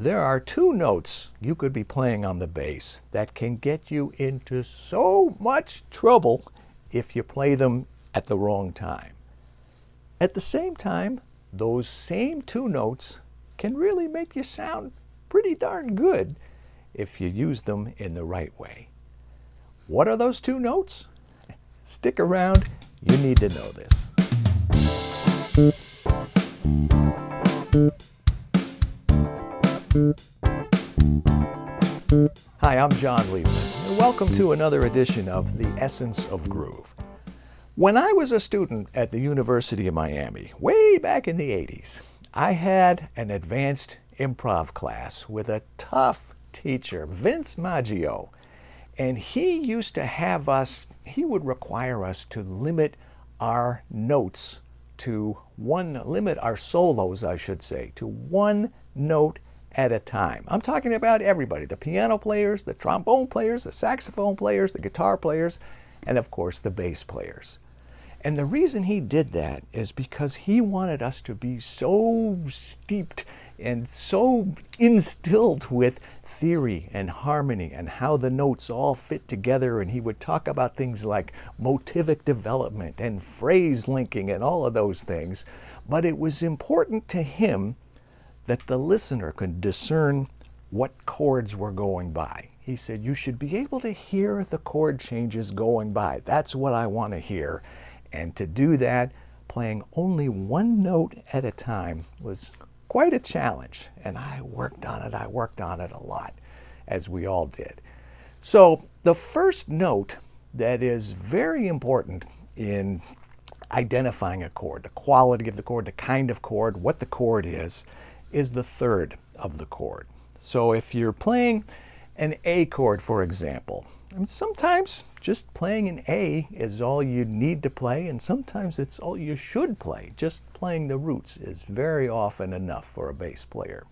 There are two notes you could be playing on the bass that can get you into so much trouble if you play them at the wrong time. At the same time, those same two notes can really make you sound pretty darn good if you use them in the right way. What are those two notes? Stick around, you need to know this. Hi, I'm John Lieberman, and welcome to another edition of The Essence of Groove. When I was a student at the University of Miami, way back in the 80s, I had an advanced improv class with a tough teacher, Vince Maggio, and he used to have us, he would require us to limit our notes to limit our solos, I should say, to one note at a time. I'm talking about everybody, the piano players, the trombone players, the saxophone players, the guitar players, and of course the bass players. And the reason he did that is because he wanted us to be so steeped and so instilled with theory and harmony and how the notes all fit together. And he would talk about things like motivic development and phrase linking and all of those things. But it was important to him that the listener could discern what chords were going by. He said, you should be able to hear the chord changes going by. That's what I want to hear. And to do that, playing only one note at a time was quite a challenge. And I worked on it a lot, as we all did. So the first note that is very important in identifying a chord, the quality of the chord, the kind of chord, what the chord is the third of the chord. So if you're playing an A chord, for example, sometimes just playing an A is all you need to play, and sometimes it's all you should play. Just playing the roots is very often enough for a bass player.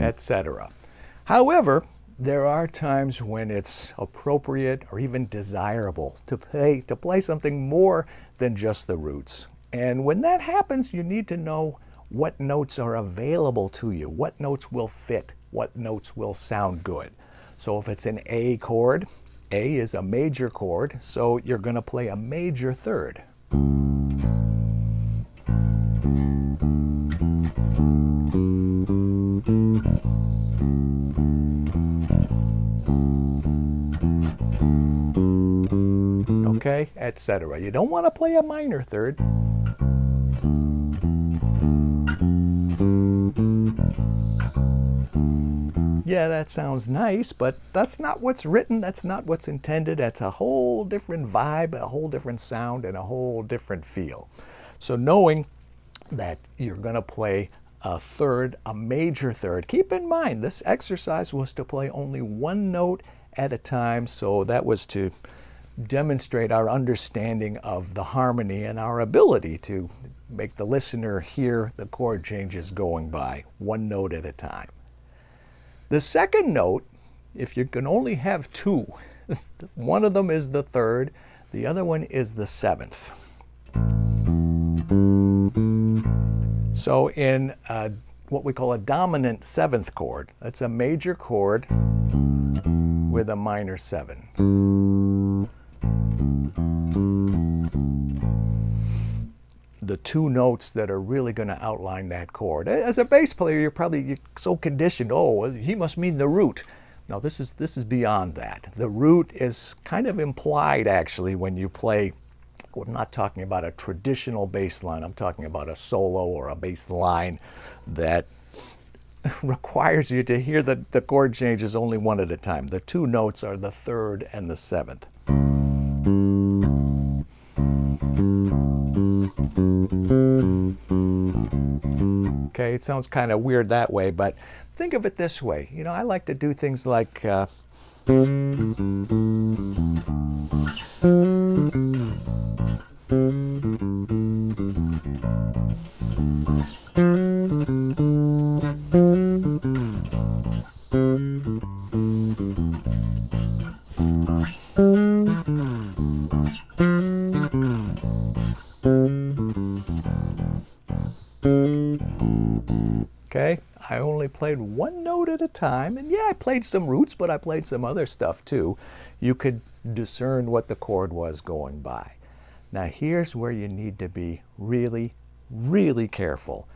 Etc. However, there are times when it's appropriate or even desirable to play something more than just the roots. And when that happens, you need to know what notes are available to you, what notes will fit, what notes will sound good. So if it's an A chord, A is a major chord, so you're going to play a major third. Okay, etc. You don't want to play a minor third. Yeah, that sounds nice, but that's not what's written, that's not what's intended. That's a whole different vibe, a whole different sound, and a whole different feel. So knowing that you're going to play a third, a major third, keep in mind this exercise was to play only one note at a time, so that was to demonstrate our understanding of the harmony and our ability to make the listener hear the chord changes going by, one note at a time. The second note, if you can only have two, one of them is the third, the other one is the seventh. So in what we call a dominant seventh chord, that's a major chord with a minor seven. The two notes that are really going to outline that chord. As a bass player, you're so conditioned, oh, he must mean the root. No, this is beyond that. The root is kind of implied, actually, when you play. I'm not talking about a traditional bass line. I'm talking about a solo or a bass line that requires you to hear the chord changes only one at a time. The two notes are the third and the seventh. Okay, it sounds kind of weird that way, but think of it this way. You know, I like to do things like played one note at a time, and yeah, I played some roots, but I played some other stuff too, you could discern what the chord was going by. Now here's where you need to be really, really careful.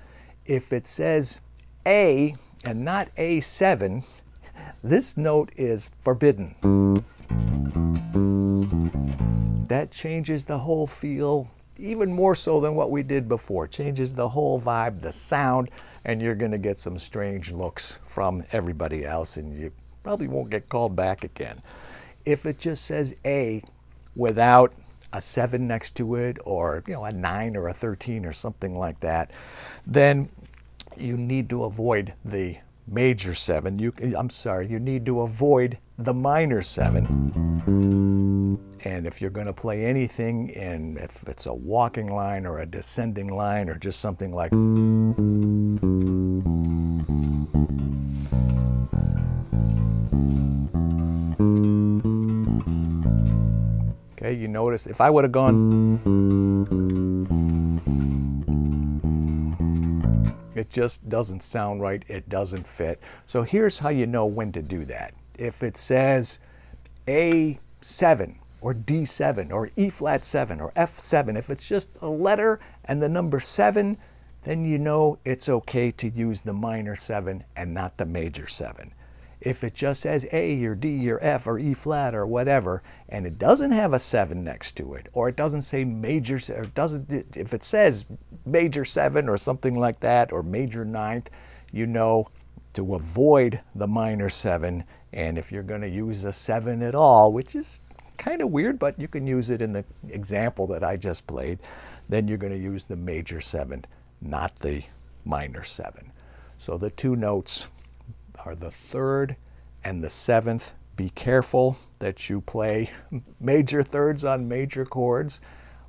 If it says A and not A7, this note is forbidden. That changes the whole feel, even more so than what we did before. Changes the whole vibe, the sound, and you're going to get some strange looks from everybody else, and you probably won't get called back again. If it just says A without a 7 next to it, or a 9 or a 13 or something like that, then you need to avoid the major 7. You need to avoid the minor 7. And if you're going to play anything, if it's a walking line or a descending line or just something like, okay, you notice if I would have gone, it just doesn't sound right, it doesn't fit. So here's how you know when to do that. If it says A7 or D7 or E flat 7 or F7, if it's just a letter and the number 7, then you know it's okay to use the minor 7 and not the major 7. If it just says A or D or F or E flat or whatever, and it doesn't have a 7 next to it, or it doesn't say major, or if it says major 7 or something like that, or major 9th, you know to avoid the minor 7. And if you're going to use a 7 at all, which is kind of weird, but you can use it in the example that I just played, then you're going to use the major 7, not the minor 7. So the two notes are the 3rd and the 7th. Be careful that you play major 3rds on major chords,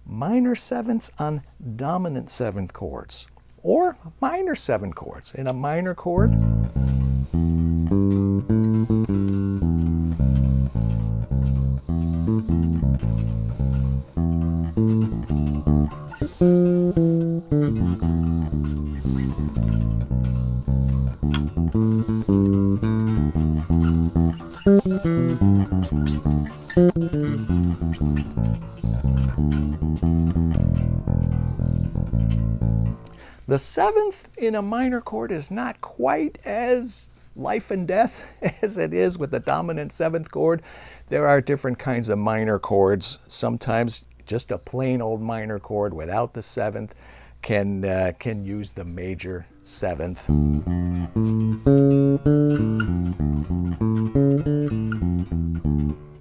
minor 7ths on dominant 7th chords, or minor 7 chords. In a minor chord, the 7th in a minor chord is not quite as life and death as it is with the dominant 7th chord. There are different kinds of minor chords. Sometimes just a plain old minor chord without the 7th can use the major 7th.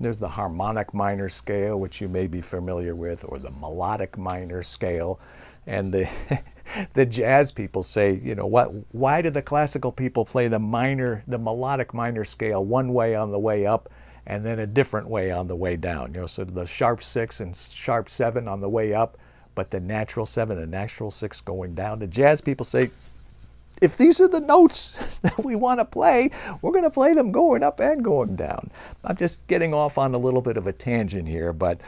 There's the harmonic minor scale, which you may be familiar with, or the melodic minor scale. And the jazz people say, why do the classical people play the melodic minor scale one way on the way up and then a different way on the way down? So the sharp 6 and sharp 7 on the way up, but the natural 7 and natural 6 going down. The jazz people say, if these are the notes that we want to play, we're going to play them going up and going down. I'm just getting off on a little bit of a tangent here, but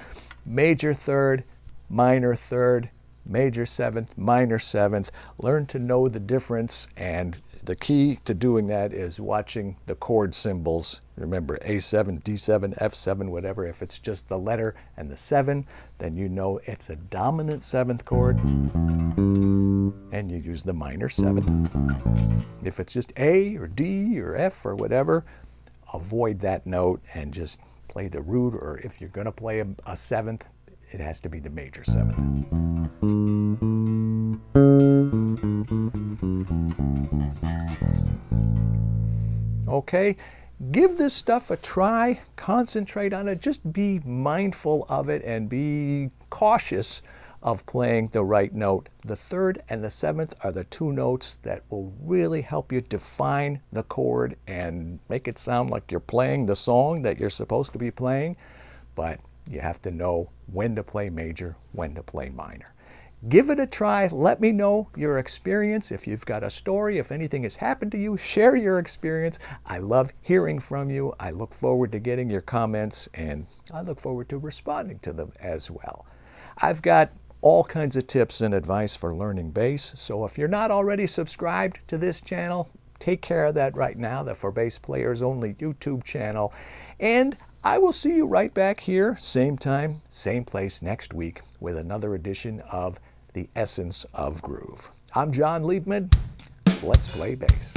major 3rd, minor 3rd, major 7th, minor 7th. Learn to know the difference, and the key to doing that is watching the chord symbols. Remember, A7, D7, F7, whatever. If it's just the letter and the 7, then you know it's a dominant 7th chord, and you use the minor 7. If it's just A or D or F or whatever, avoid that note and just play the root, or if you're going to play a 7th, it has to be the major 7th. Okay, give this stuff a try, concentrate on it, just be mindful of it and be cautious of playing the right note. The 3rd and the 7th are the two notes that will really help you define the chord and make it sound like you're playing the song that you're supposed to be playing, but you have to know when to play major, when to play minor. Give it a try. Let me know your experience. If you've got a story, if anything has happened to you, share your experience. I love hearing from you. I look forward to getting your comments, and I look forward to responding to them as well. I've got all kinds of tips and advice for learning bass, so if you're not already subscribed to this channel, take care of that right now, the For Bass Players Only YouTube channel. And I will see you right back here, same time, same place next week with another edition of The Essence of Groove. I'm John Liebman. Let's play bass.